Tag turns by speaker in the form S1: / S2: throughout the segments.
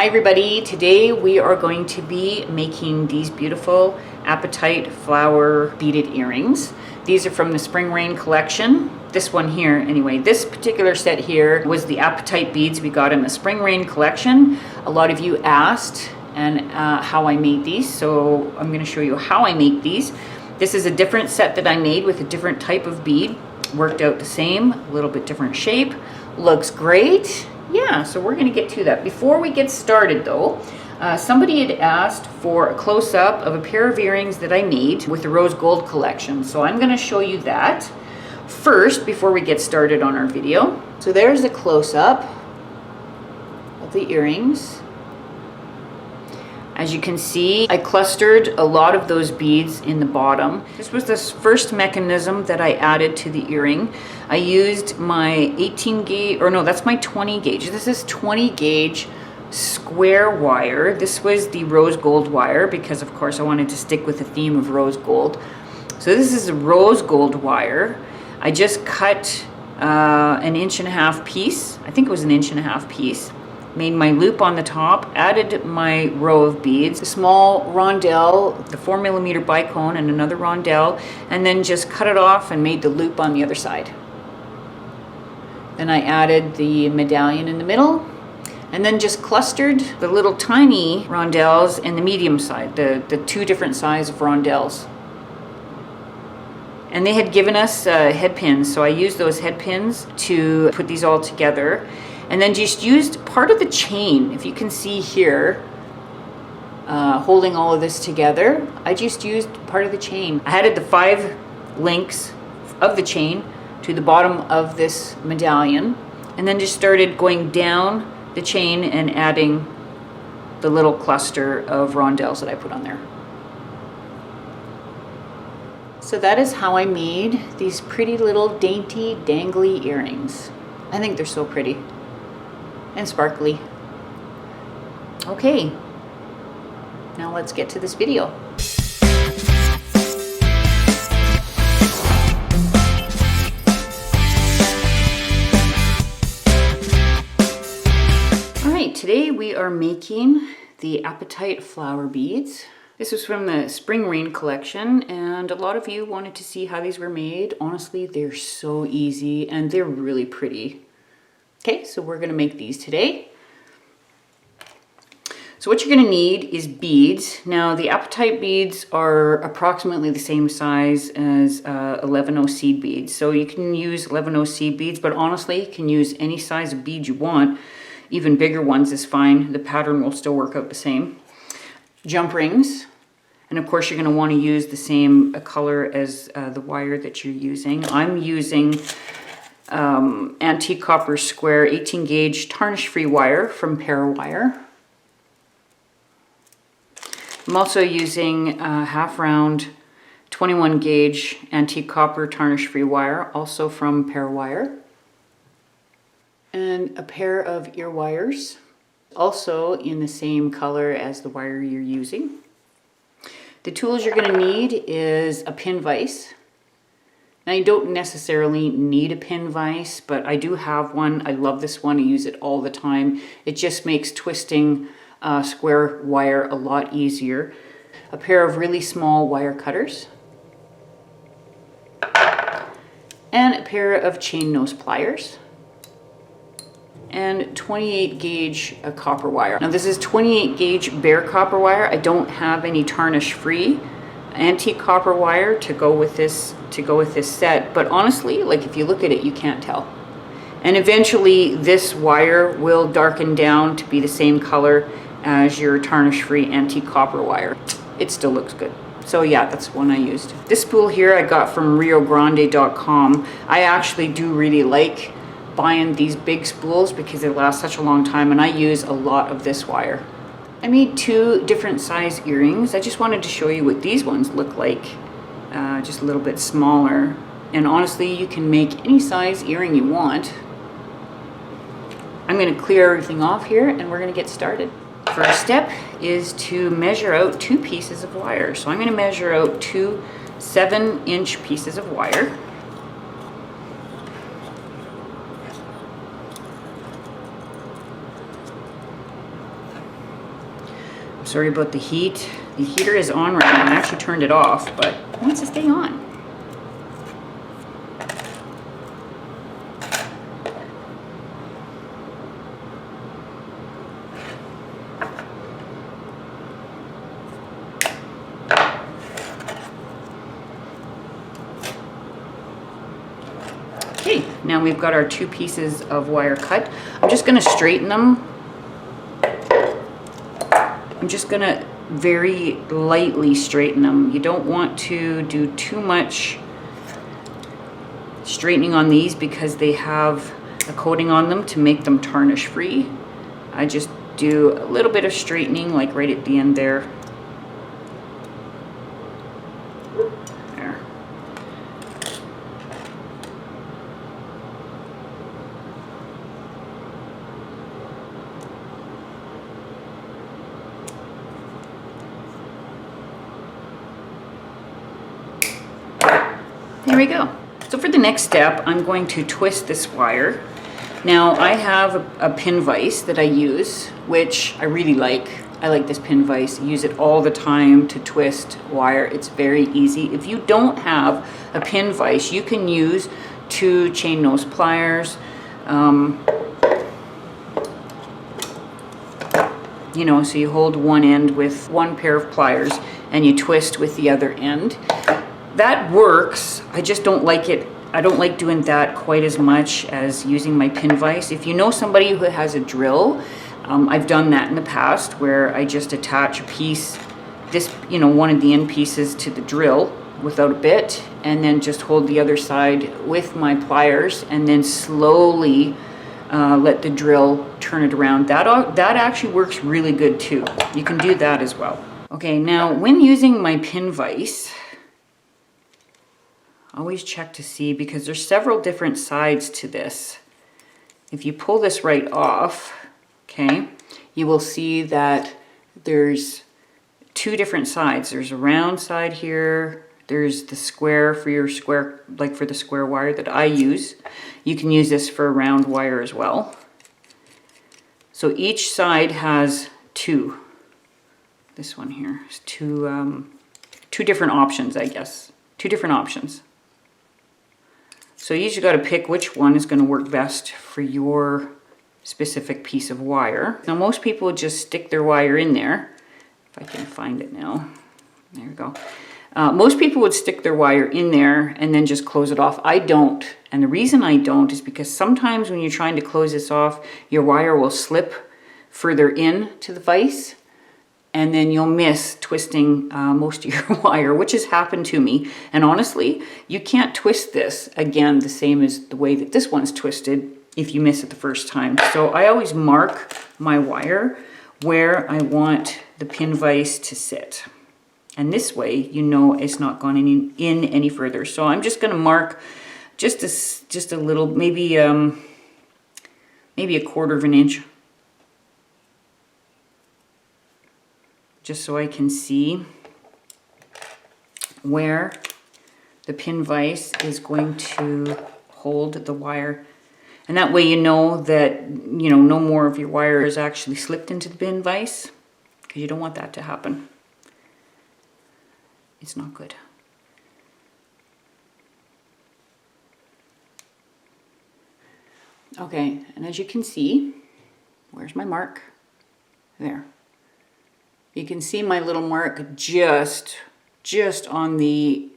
S1: Hi everybody, today we are going to be making these beautiful apatite flower beaded earrings. These are from the Spring Rain collection. This one here, anyway, this particular set here was the apatite beads we got in the Spring Rain collection. A lot of you asked and how I made these, so I'm going to show you how I make these. This is a different set that I made with a different type of bead. Worked out the same, a little bit different shape. Looks great. Yeah, so we're going to get to that. Before we get started though, somebody had asked for a close-up of a pair of earrings that I made with the rose gold collection. So I'm going to show you that first before we get started on our video. So there's a close-up of the earrings. As you can see, I clustered a lot of those beads in the bottom. This was the first mechanism that I added to the earring. I used my 18 gauge, or no, that's my 20 gauge. This is 20 gauge square wire. This was the rose gold wire because of course I wanted to stick with the theme of rose gold. So this is a rose gold wire. I just cut an 1.5 inch piece. I think it was an 1.5 inch piece. Made my loop on the top, added my row of beads, a small rondelle, the 4mm bicone and another rondelle, and then just cut it off and made the loop on the other side. Then I added the medallion in the middle, and then just clustered the little tiny rondelles in the medium side, the two different size of rondelles. And they had given us head pins, so I used those head pins to put these all together. And then just used part of the chain, if you can see here, holding all of this together. I just used part of the chain. I added the 5 links of the chain to the bottom of this medallion, and then just started going down the chain and adding the little cluster of rondelles that I put on there. So that is how I made these pretty little dainty dangly earrings. I think they're so pretty and sparkly. Okay, now let's get to this video. All right, today we are making the apatite flower beads. This was from the Spring Rain collection, and a lot of you wanted to see how these were made. Honestly, they're so easy and they're really pretty. Okay, so we're going to make these today. So what you're going to need is beads. Now the apatite beads are approximately the same size as 11-0 seed beads. So you can use 11-0 seed beads, but honestly you can use any size of bead you want. Even bigger ones is fine. The pattern will still work out the same. Jump rings. And of course you're going to want to use the same color as the wire that you're using. I'm using antique copper square 18 gauge tarnish free wire from Parawire. I'm also using a half round 21 gauge antique copper tarnish free wire, also from Parawire. And a pair of ear wires, also in the same color as the wire you're using. The tools you're going to need is a pin vise. Now you don't necessarily need a pin vise, but I do have one. I love this one. I use it all the time. It just makes twisting square wire a lot easier. A pair of really small wire cutters. And a pair of chain nose pliers. And 28 gauge copper wire. Now this is 28 gauge bare copper wire. I don't have any tarnish free antique copper wire to go with this set, but honestly, like if you look at it, you can't tell. And eventually this wire will darken down to be the same color as your tarnish free antique copper wire. It still looks good. So yeah, that's one I used. This spool here I got from riogrande.com. I actually do really like buying these big spools because they last such a long time, and I use a lot of this wire. I made 2 different size earrings. I just wanted to show you what these ones look like, just a little bit smaller. And honestly, you can make any size earring you want. I'm going to clear everything off here and we're going to get started. First step is to measure out 2 pieces of wire. So I'm going to measure out 2 7-inch pieces of wire. Sorry about the heat. The heater is on right now. I actually turned it off, but it wants to stay on. Okay, now we've got our 2 pieces of wire cut. I'm just going to straighten them. I'm just going to very lightly straighten them. You don't want to do too much straightening on these because they have a coating on them to make them tarnish free. I just do a little bit of straightening, like right at the end there. There. There we go. So for the next step, I'm going to twist this wire. Now I have a pin vise that I use, which I really like. I like this pin vise. I use it all the time to twist wire. It's very easy. If you don't have a pin vise, you can use 2 chain nose pliers. You know, so you hold one end with 1 pair of pliers and you twist with the other end. That works. I just don't like it. I don't like doing that quite as much as using my pin vise. If you know somebody who has a drill, I've done that in the past where I just attach a piece, one of the end pieces to the drill without a bit, and then just hold the other side with my pliers and then slowly let the drill turn it around. That actually works really good too. You can do that as well. Okay, now when using my pin vise, always check to see, because there's several different sides to this. If you pull this right off, okay, you will see that there's 2 different sides. There's a round side here. There's the square for your square, like for the square wire that I use. You can use this for a round wire as well. So each side has 2. This one here is 2 different options, I guess. 2 different options. So you just got to pick which one is going to work best for your specific piece of wire. Now most people just stick their wire in there. If I can find it now. There we go. Most people would stick their wire in there and then just close it off. I don't. And the reason I don't is because sometimes when you're trying to close this off, your wire will slip further in to the vise, and then you'll miss twisting most of your wire, which has happened to me. And honestly, you can't twist this again the same as the way that this one's twisted if you miss it the first time. So I always mark my wire where I want the pin vise to sit. And this way, you know it's not gone in any further. So I'm just gonna mark just a little, maybe a 1/4 of an inch. Just so I can see where the pin vise is going to hold the wire. And that way you know that, no more of your wire is actually slipped into the pin vise, because you don't want that to happen. It's not good. Okay, and as you can see, where's my mark? There. You can see my little mark just on the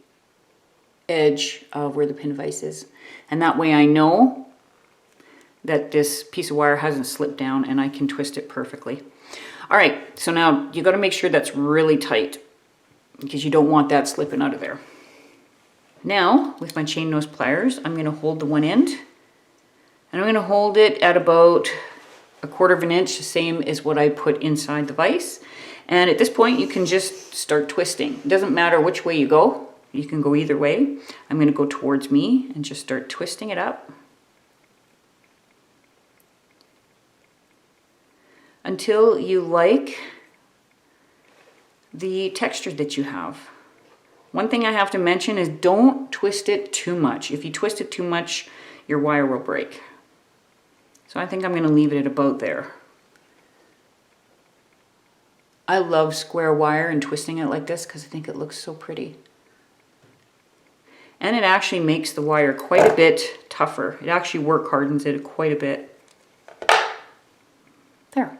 S1: edge of where the pin vise is. And that way I know that this piece of wire hasn't slipped down and I can twist it perfectly. All right, so now you got to make sure that's really tight, because you don't want that slipping out of there. Now, with my chain nose pliers, I'm going to hold the one end, and I'm going to hold it at about 1/4 of an inch, the same as what I put inside the vise. And at this point, you can just start twisting. It doesn't matter which way you go. You can go either way. I'm going to go towards me and just start twisting it up until you like the texture that you have. One thing I have to mention is don't twist it too much. If you twist it too much, your wire will break. So I think I'm going to leave it at about there. I love square wire and twisting it like this because I think it looks so pretty. And it actually makes the wire quite a bit tougher. It actually work hardens it quite a bit. There.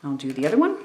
S1: I'll do the other one.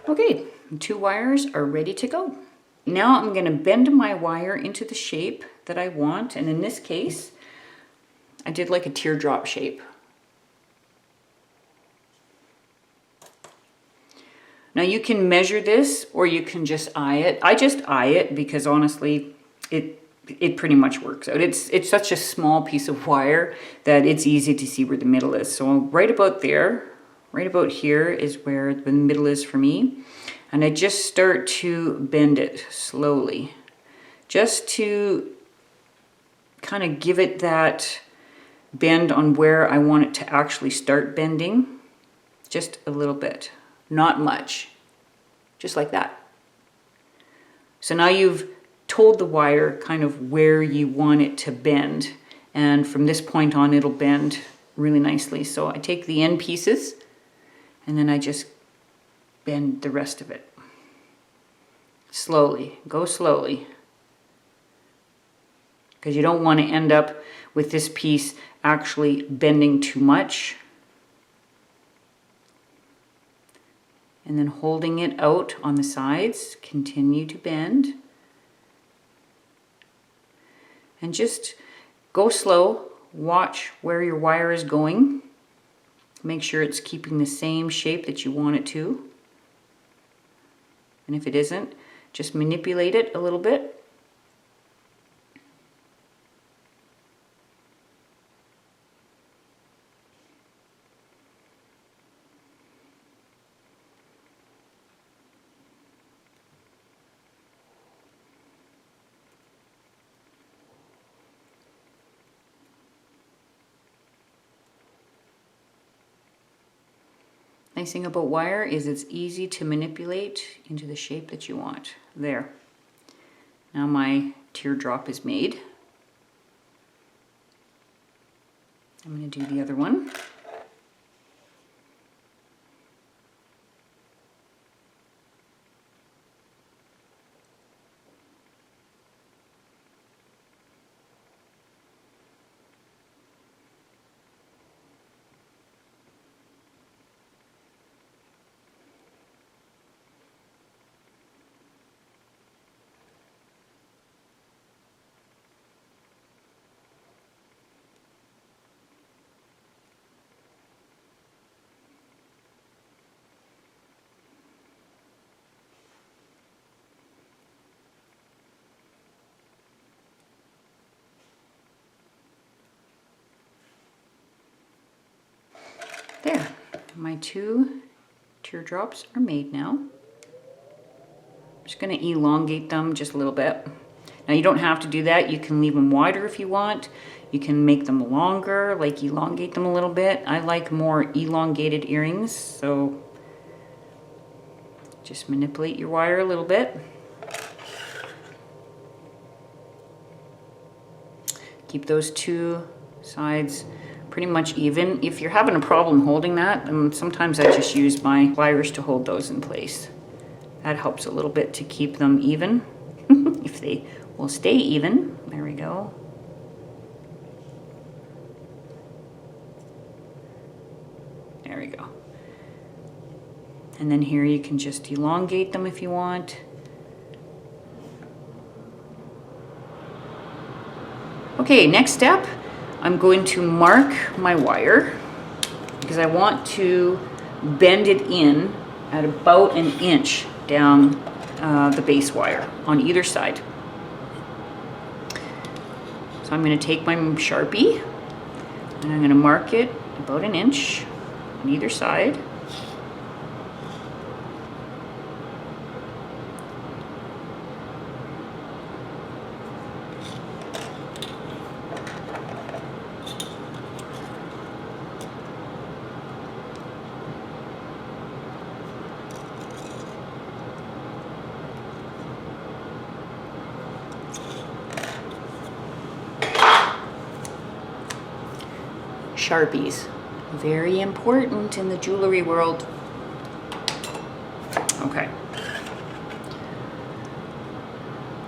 S1: Okay, 2 wires are ready to go. Now I'm going to bend my wire into the shape that I want, and in this case, I did like a teardrop shape. Now you can measure this or you can just eye it. I just eye it because honestly, it pretty much works out. It's such a small piece of wire that it's easy to see where the middle is. So right about there, right about here is where the middle is for me. And I just start to bend it slowly, just to kind of give it that bend on where I want it to actually start bending. Just a little bit, not much, just like that. So now you've told the wire kind of where you want it to bend. And from this point on, it'll bend really nicely. So I take the end pieces and then I just bend the rest of it. Slowly, go slowly. Because you don't want to end up with this piece actually bending too much. And then holding it out on the sides, continue to bend. And just go slow, watch where your wire is going. Make sure it's keeping the same shape that you want it to. And if it isn't, just manipulate it a little bit. Nice thing about wire is it's easy to manipulate into the shape that you want. There. Now my teardrop is made. I'm going to do the other one. There, my 2 teardrops are made now. I'm just going to elongate them just a little bit. Now you don't have to do that. You can leave them wider if you want. You can make them longer, like elongate them a little bit. I like more elongated earrings, so just manipulate your wire a little bit. Keep those 2 sides pretty much even. If you're having a problem holding that, sometimes I just use my pliers to hold those in place. That helps a little bit to keep them even. If they will stay even. There we go. There we go. And then here you can just elongate them if you want. Okay, next step. I'm going to mark my wire because I want to bend it in at about an inch down the base wire on either side. So I'm going to take my Sharpie, And I'm going to mark it about 1 inch on either side. Sharpies, very important in the jewelry world. Okay.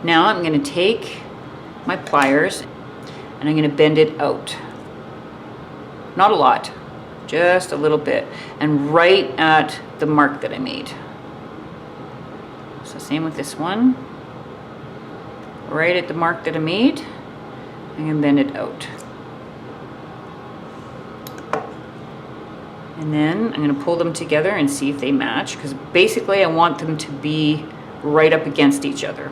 S1: Now I'm going to take my pliers and I'm going to bend it out. Not a lot, just a little bit, and right at the mark that I made. So same with this one. Right at the mark that I made, I'm going to bend it out. And then I'm going to pull them together and see if they match, because basically I want them to be right up against each other.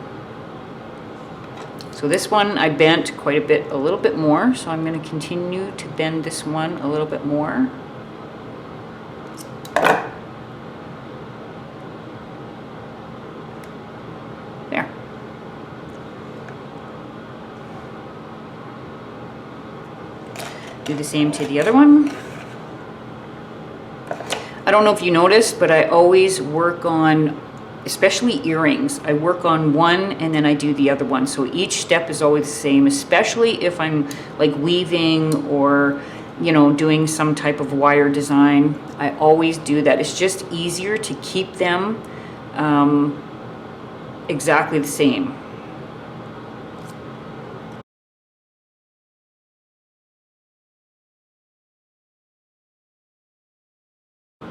S1: So this one I bent quite a bit, a little bit more, so I'm going to continue to bend this one a little bit more. There. Do the same to the other one. I don't know if you noticed, but I always work on, especially earrings, I work on one and then I do the other one. So each step is always the same, especially if I'm like weaving or, you know, doing some type of wire design. I always do that. It's just easier to keep them exactly the same.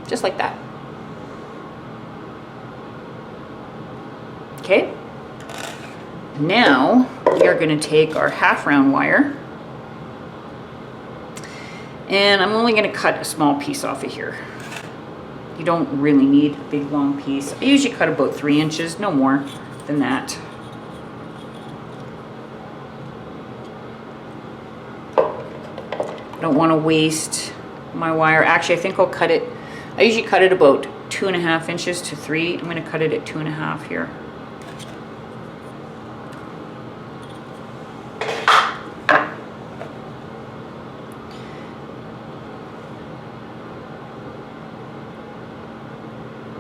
S1: Just like that. Okay. Now we are going to take our half round wire, and I'm only going to cut a small piece off of here. You don't really need a big long piece. I usually cut about 3 inches, no more than that. I don't want to waste my wire. Actually, I think I'll cut it. I usually cut it about 2.5 inches to 3. I'm going to cut it at 2.5 here.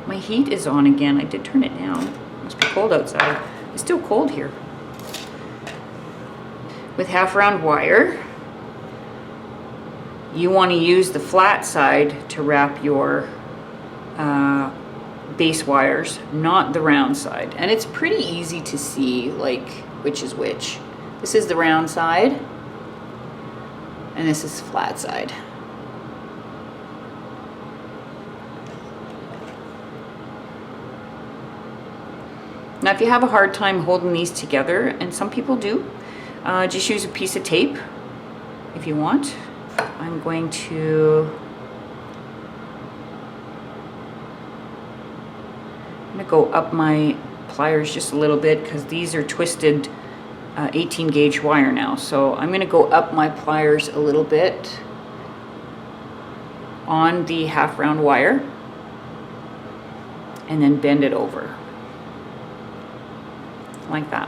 S1: My heat is on again. I did turn it down. It must be cold outside. It's still cold here. With half round wire, you want to use the flat side to wrap your base wires, not the round side. And it's pretty easy to see like which is which. This is the round side and this is the flat side. Now if you have a hard time holding these together, and some people do, just use a piece of tape if you want. I'm going to go up my pliers just a little bit because these are twisted 18 gauge wire now. So I'm going to go up my pliers a little bit on the half round wire and then bend it over like that.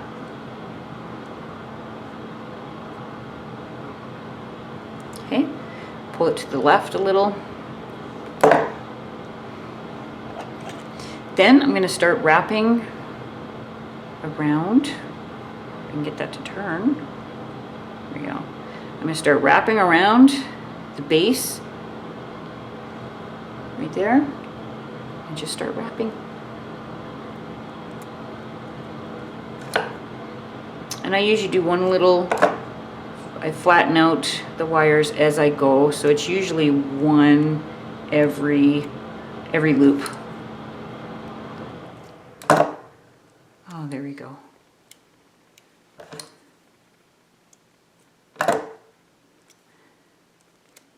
S1: Okay, pull it to the left a little. Then I'm going to start wrapping around. I can get that to turn. There we go. I'm going to start wrapping around the base right there and just start wrapping. And I usually do one little, I flatten out the wires as I go, so it's usually one every loop. Oh, there we go.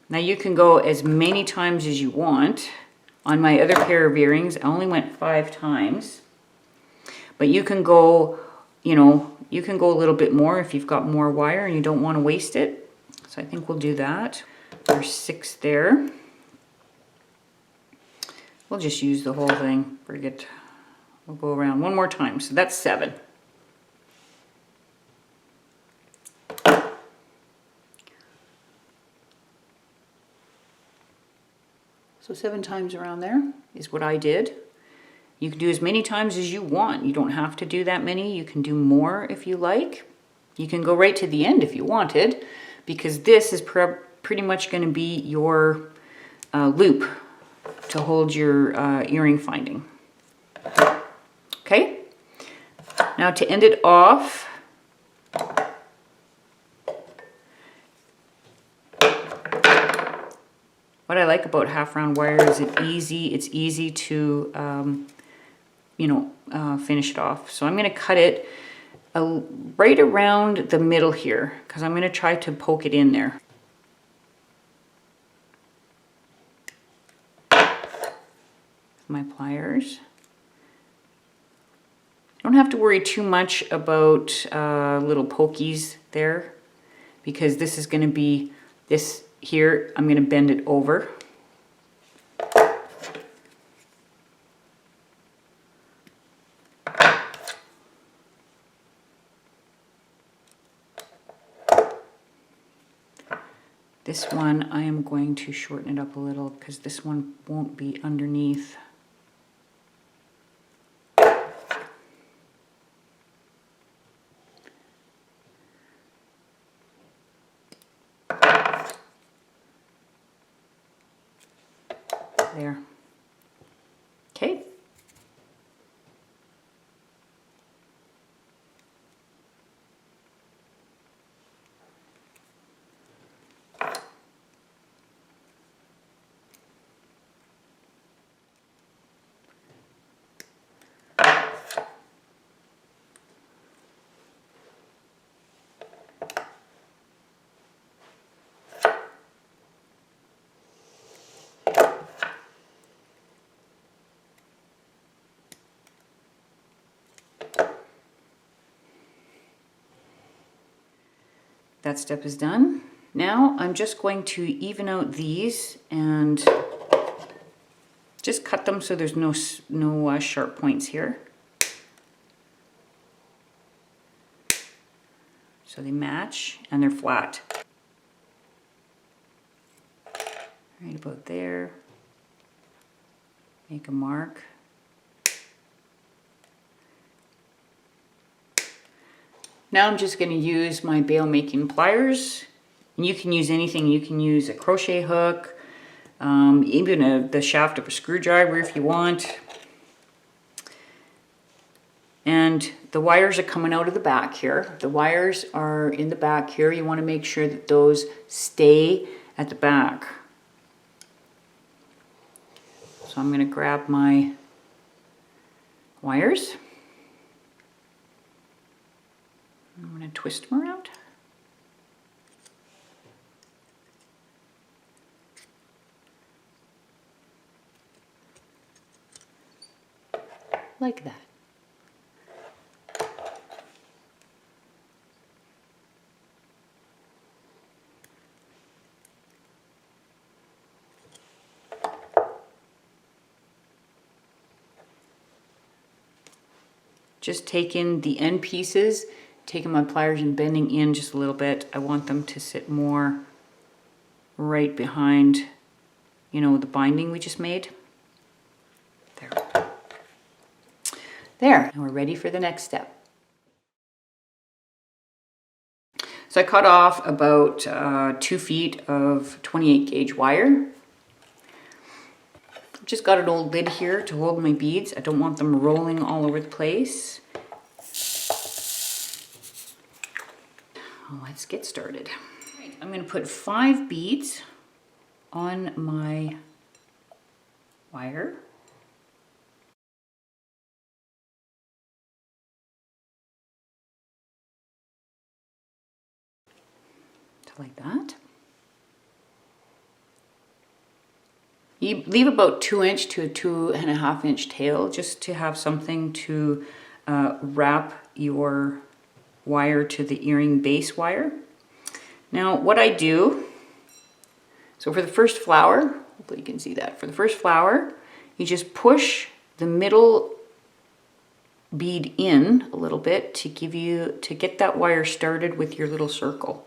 S1: Now you can go as many times as you want. On my other pair of earrings, I only went 5 times. But you can go, you know, you can go a little bit more if you've got more wire and you don't want to waste it. So I think we'll do that. There's 6 there. We'll just use the whole thing. Forget. We'll go around one more time. So that's 7. So 7 times around there is what I did. You can do as many times as you want. You don't have to do that many. You can do more if you like. You can go right to the end if you wanted, because this is pretty much going to be your loop to hold your earring finding. Okay? Now to end it off, what I like about half round wire is it's easy to finish it off. So I'm going to cut it right around the middle here, because I'm going to try to poke it in there. My pliers. Don't have to worry too much about little pokies there, because this is going to be this here. I'm going to bend it over. This one I am going to shorten it up a little because this one won't be underneath. There. Okay. That step is done. Now I'm just going to even out these and just cut them so there's no sharp points here. So they match and they're flat. Right about there. Make a mark. Now I'm just going to use my bail making pliers. And you can use anything. You can use a crochet hook, even the shaft of a screwdriver if you want. And the wires are coming out of the back here. The wires are in the back here. You want to make sure that those stay at the back. So I'm going to grab my wires. I'm going to twist them around. Like that. Just taking the end pieces, taking my pliers and bending in just a little bit. I want them to sit more right behind, the binding we just made. There. There, and we're ready for the next step. So I cut off about 2 feet of 28 gauge wire. Just got an old lid here to hold my beads. I don't want them rolling all over the place. Let's get started. I'm going to put 5 beads on my wire. Like that. You leave about 2 inch to a 2.5 inch tail just to have something to wrap your wire to the earring base wire. Now what I do, so for the first flower, hopefully you can see that, for the first flower, you just push the middle bead in a little bit to get that wire started with your little circle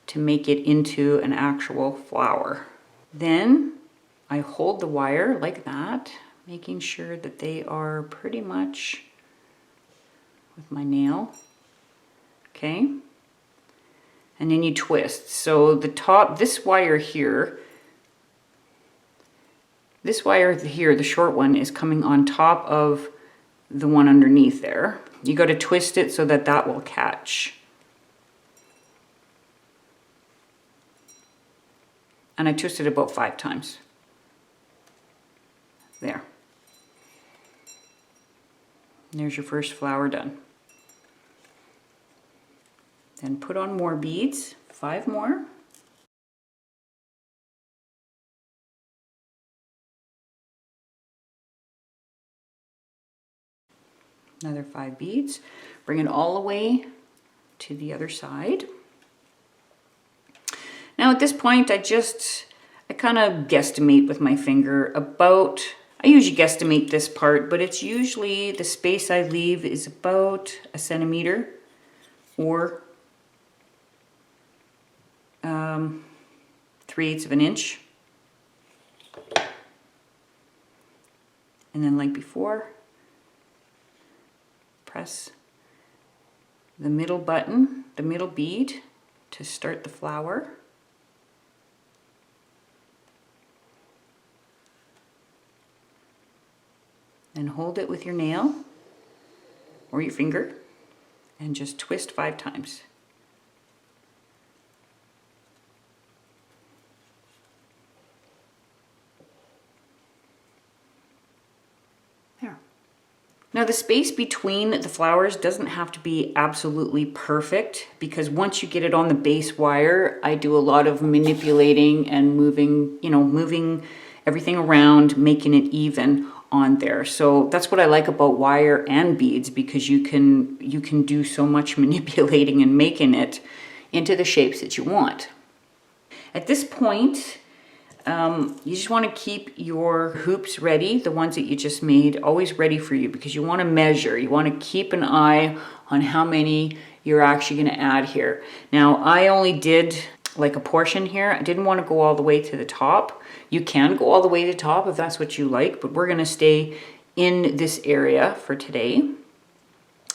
S1: to make it into an actual flower. Then I hold the wire like that, making sure that they are pretty much with my nail, okay? And then you twist. So the top, this wire here, the short one, is coming on top of the one underneath there. You got to twist it so that that will catch. And I twisted about 5 times. There. There's your first flower done. Then put on more beads, 5 more. Another 5 beads. Bring it all the way to the other side. Now at this point, I kind of guesstimate with my finger about, I usually guesstimate this part, but it's usually, the space I leave is about 1 centimeter or 3/8 of an inch. And then like before, press the middle button, the middle bead to start the flower. Then hold it with your nail or your finger and just twist 5 times. There. Now the space between the flowers doesn't have to be absolutely perfect, because once you get it on the base wire, I do a lot of manipulating and moving, moving everything around, making it even on there. So that's what I like about wire and beads, because you can do so much manipulating and making it into the shapes that you want. At this point, you just want to keep your hoops ready, the ones that you just made, always ready for you, because you want to measure. You want to keep an eye on how many you're actually going to add here. Now, I only did like a portion here. I didn't want to go all the way to the top. You can go all the way to the top if that's what you like, but we're going to stay in this area for today.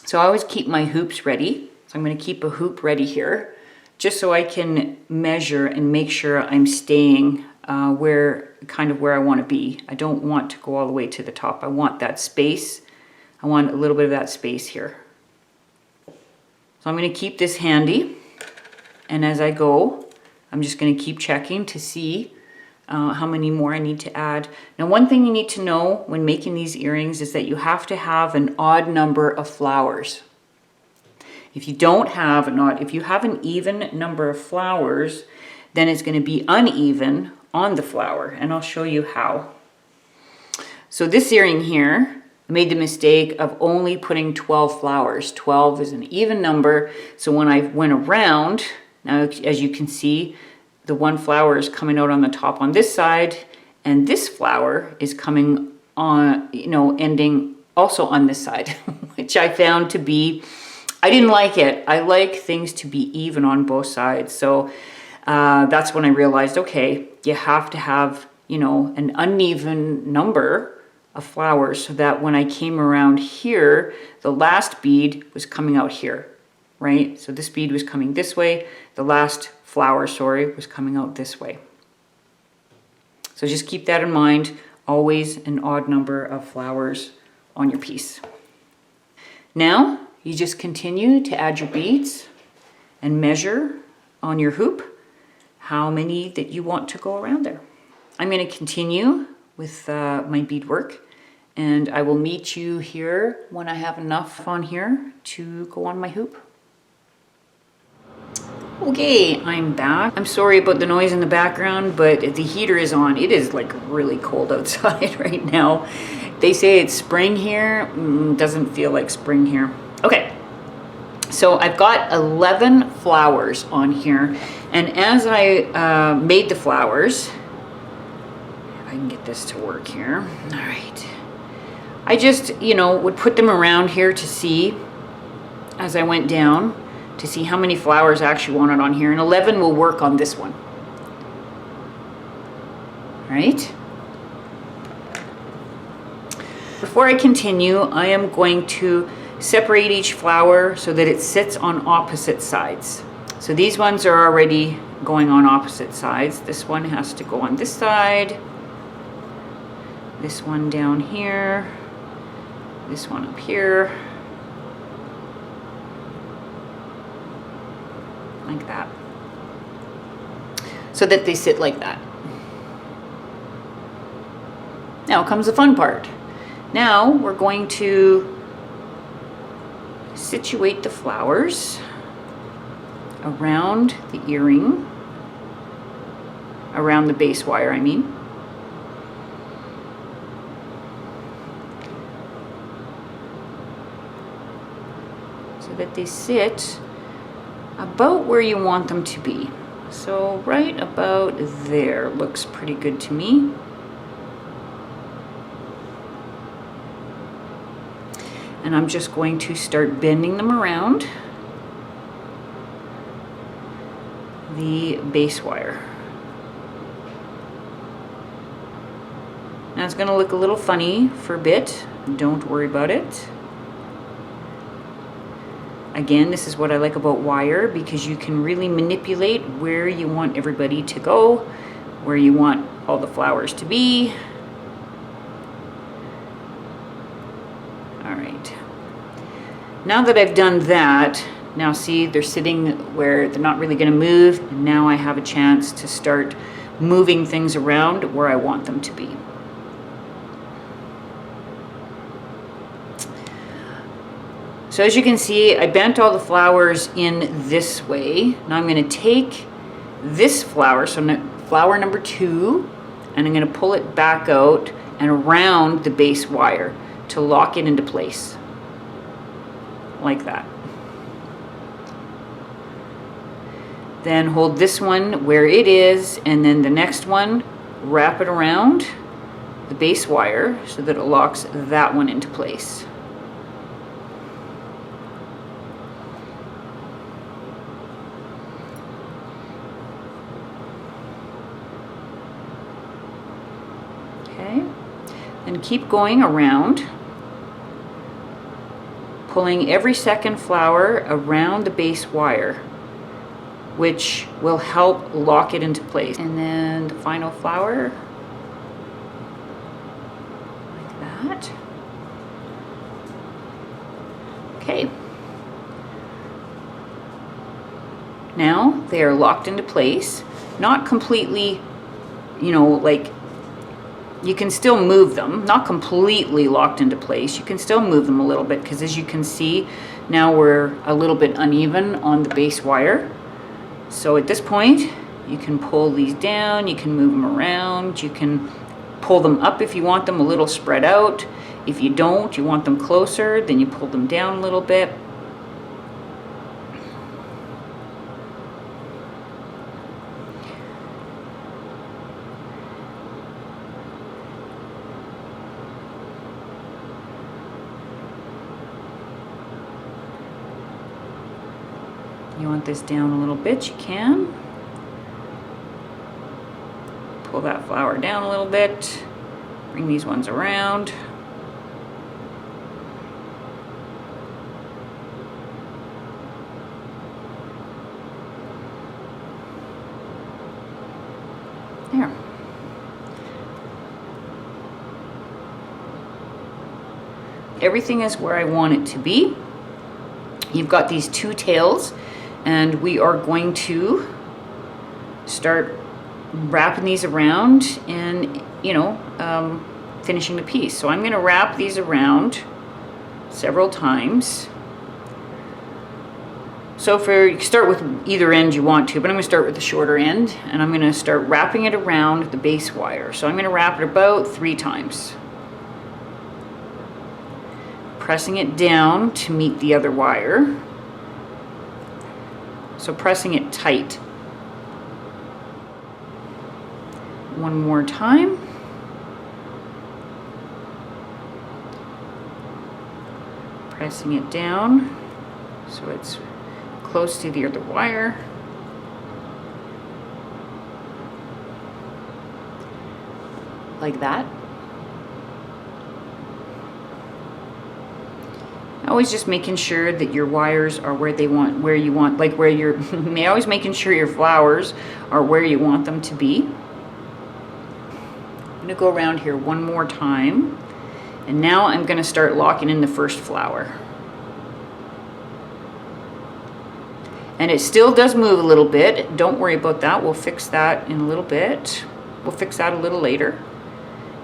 S1: So I always keep my hoops ready. So I'm going to keep a hoop ready here, just so I can measure and make sure I'm staying where I want to be. I don't want to go all the way to the top. I want that space. I want a little bit of that space here. So I'm going to keep this handy, and as I go, I'm just going to keep checking to see how many more I need to add. Now, one thing you need to know when making these earrings is that you have to have an odd number of flowers. If you don't have if you have an even number of flowers, then it's going to be uneven on the flower, and I'll show you how. So this earring here, I made the mistake of only putting 12 flowers. 12 is an even number, so when I went around, now as you can see, the one flower is coming out on the top on this side, and this flower is coming on, ending also on this side, which I found to be, I didn't like it. I like things to be even on both sides. So that's when I realized, okay, you have to have, an uneven number of flowers, so that when I came around here, the last bead was coming out here, right? So this bead was coming this way. The last flower, was coming out this way. So just keep that in mind. Always an odd number of flowers on your piece. Now, you just continue to add your beads and measure on your hoop how many that you want to go around there. I'm going to continue with my beadwork, and I will meet you here when I have enough on here to go on my hoop. Okay, I'm back. I'm sorry about the noise in the background, but the heater is on. It is like really cold outside right now. They say it's spring here. Doesn't feel like spring here. Okay, so I've got 11 flowers on here. And as I made the flowers, if I can get this to work here. All right. I just, would put them around here to see, as I went down, to see how many flowers I actually wanted on here. And 11 will work on this one. All right. Before I continue, I am going to separate each flower so that it sits on opposite sides. So these ones are already going on opposite sides. This one has to go on this side. This one down here. This one up here. Like that. So that they sit like that. Now comes the fun part. Now we're going to situate the flowers around the earring, around the base wire, I mean. So that they sit about where you want them to be. So right about there looks pretty good to me. And I'm just going to start bending them around the base wire. Now it's going to look a little funny for a bit. Don't worry about it. Again, this is what I like about wire, because you can really manipulate where you want everybody to go, where you want all the flowers to be. All right. Now that I've done that, now see, they're sitting where they're not really going to move. And now I have a chance to start moving things around where I want them to be. So as you can see, I bent all the flowers in this way. Now I'm going to take this flower, so flower number 2, and I'm going to pull it back out and around the base wire to lock it into place. Like that. Then hold this one where it is, and then the next one, wrap it around the base wire so that it locks that one into place. Okay, and keep going around, pulling every second flower around the base wire, which will help lock it into place. And then the final flower, like that. Okay. Now they are locked into place, not completely, like, you can still move them, not completely locked into place. You can still move them a little bit, because as you can see, now we're a little bit uneven on the base wire. So at this point, you can pull these down, you can move them around, you can pull them up if you want them a little spread out. If you don't, you want them closer, then you pull them down a little bit. You want this down a little bit, you can. Pull that flower down a little bit. Bring these ones around. There. Everything is where I want it to be. You've got these 2 tails, and we are going to start wrapping these around and, finishing the piece. So I'm going to wrap these around several times. So you can start with either end you want to, but I'm going to start with the shorter end, and I'm going to start wrapping it around the base wire. So I'm going to wrap it about 3 times. Pressing it down to meet the other wire. So pressing it tight. one more time. Pressing it down so it's close to the other wire. Like that. Always just making sure that your wires are where you want, like where you're, always making sure your flowers are where you want them to be. I'm gonna go around here one more time, and now I'm gonna start locking in the first flower. And it still does move a little bit. Don't worry about that. We'll fix that in a little bit. We'll fix that a little later.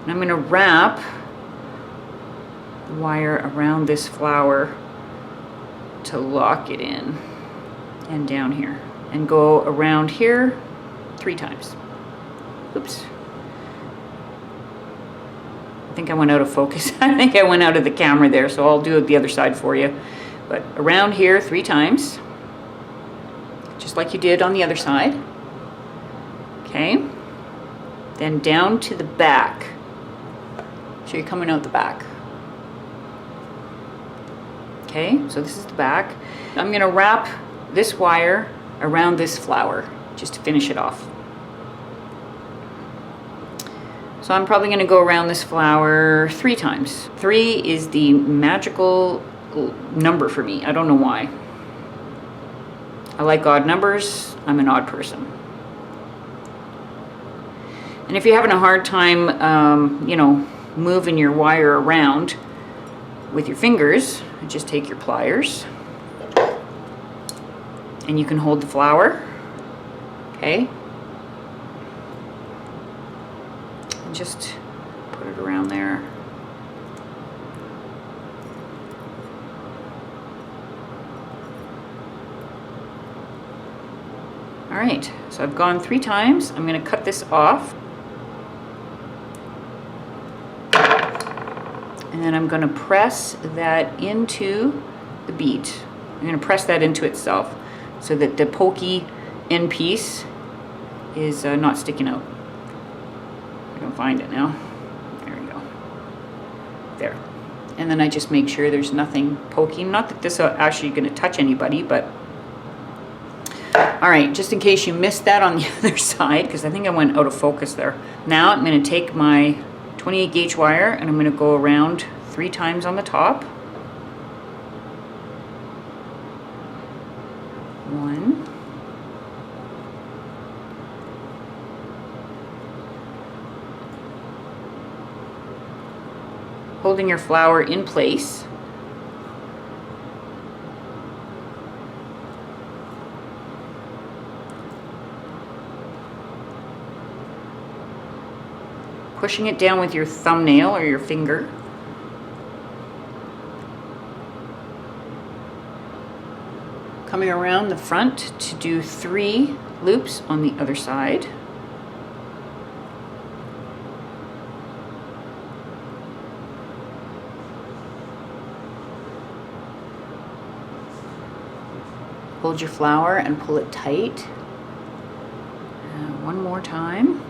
S1: And I'm gonna wrap the wire around this flower to lock it in and down here, and go around here 3 times. Oops. I think I went out of focus. I think I went out of the camera there, so I'll do it the other side for you. But around here 3 times, just like you did on the other side. Okay. Then down to the back. So you're coming out the back. Okay, so this is the back. I'm gonna wrap this wire around this flower just to finish it off. So I'm probably gonna go around this flower 3 times. 3 is the magical number for me. I don't know why. I like odd numbers. I'm an odd person. And if you're having a hard time, you know, moving your wire around with your fingers, just take your pliers and you can hold the flower, okay? And just put it around there. All right, so I've gone 3 times. I'm gonna cut this off. And then I'm gonna press that into the bead. I'm gonna press that into itself so that the pokey end piece is not sticking out. I can find it now. There we go. There. And then I just make sure there's nothing poking. Not that this is actually gonna touch anybody, but all right, just in case you missed that on the other side, because I think I went out of focus there. Now I'm gonna take my 28 gauge wire and I'm gonna go around 3 times on the top. 1. Holding your flower in place. Pushing it down with your thumbnail or your finger. Coming around the front to do 3 loops on the other side. Hold your flower and pull it tight. One more time.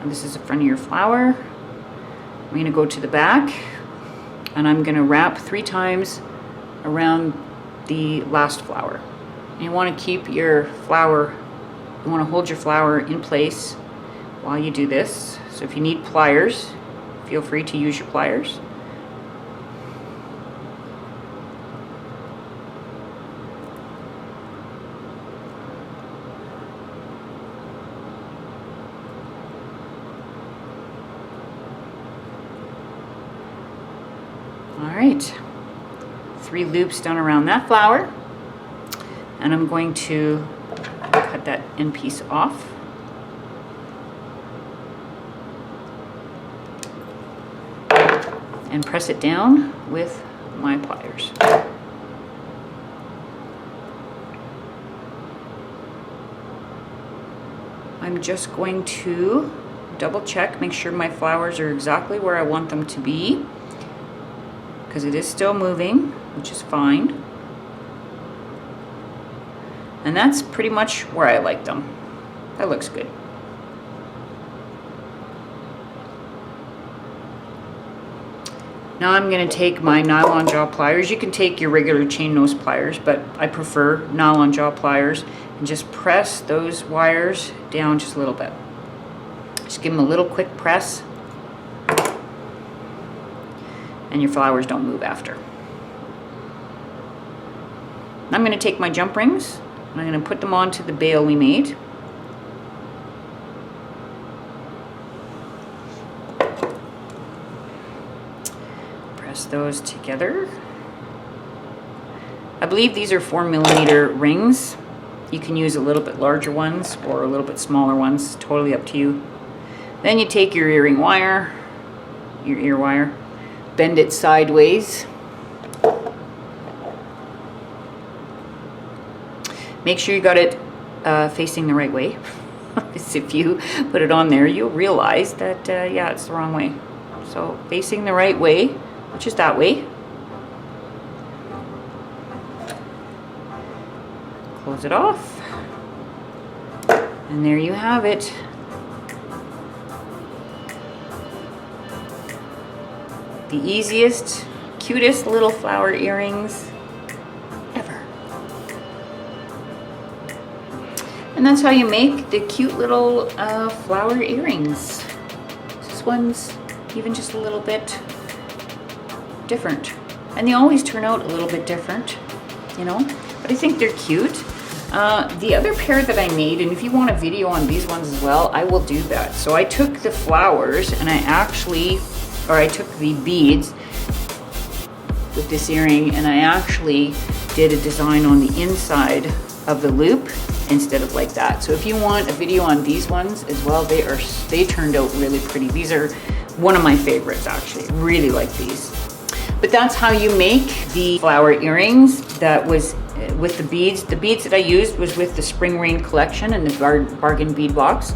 S1: And this is the front of your flower. I'm going to go to the back and I'm going to wrap 3 times around the last flower. And you want to keep your flower, you want to hold your flower in place while you do this. So if you need pliers, feel free to use your pliers. Alright, 3 loops done around that flower, and I'm going to cut that end piece off. And press it down with my pliers. I'm just going to double check, make sure my flowers are exactly where I want them to be, because it is still moving, which is fine. And that's pretty much where I like them. That looks good. Now I'm going to take my nylon jaw pliers. You can take your regular chain nose pliers, but I prefer nylon jaw pliers, and just press those wires down just a little bit. Just give them a little quick press, and your flowers don't move after. I'm going to take my jump rings and I'm going to put them onto the bail we made. Press those together. I believe these are 4mm rings. You can use a little bit larger ones or a little bit smaller ones, totally up to you. Then you take your earring wire, your ear wire, bend it sideways. Make sure you got it facing the right way. Because if you put it on there, you'll realize that, yeah, it's the wrong way. So facing the right way, which is that way. Close it off. And there you have it. The easiest, cutest little flower earrings ever. And that's how you make the cute little flower earrings. This one's even just a little bit different. And they always turn out a little bit different, you know, but I think they're cute. The other pair that I made, and if you want a video on these ones as well, I will do that. So I took the flowers and I took the beads with this earring and I actually did a design on the inside of the loop instead of like that. So if you want a video on these ones as well, they turned out really pretty. These are one of my favorites actually. Really like these. But that's how you make the flower earrings. That was with the beads. The beads that I used was with the Spring Rain collection and the bargain bead box.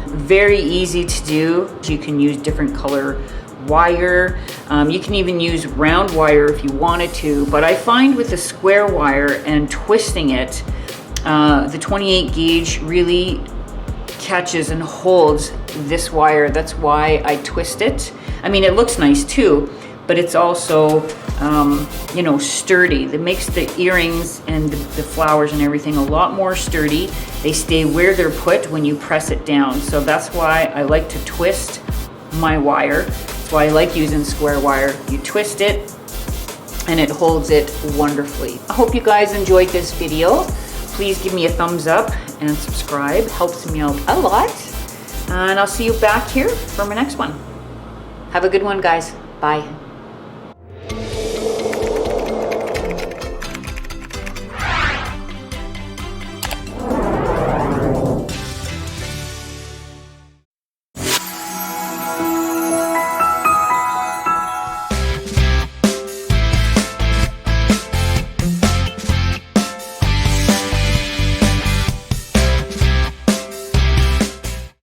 S1: Very easy to do. You can use different color wire. You can even use round wire if you wanted to, but I find with the square wire and twisting it, the 28 gauge really catches and holds this wire. That's why I twist it. I mean, it looks nice too, but it's also, you know, sturdy. That makes the earrings and the flowers and everything a lot more sturdy. They stay where they're put when you press it down. So that's why I like to twist my wire. That's why I like using square wire. You twist it and it holds it wonderfully. I hope you guys enjoyed this video. Please give me a thumbs up and subscribe. Helps me out a lot. And I'll see you back here for my next one. Have a good one, guys. Bye.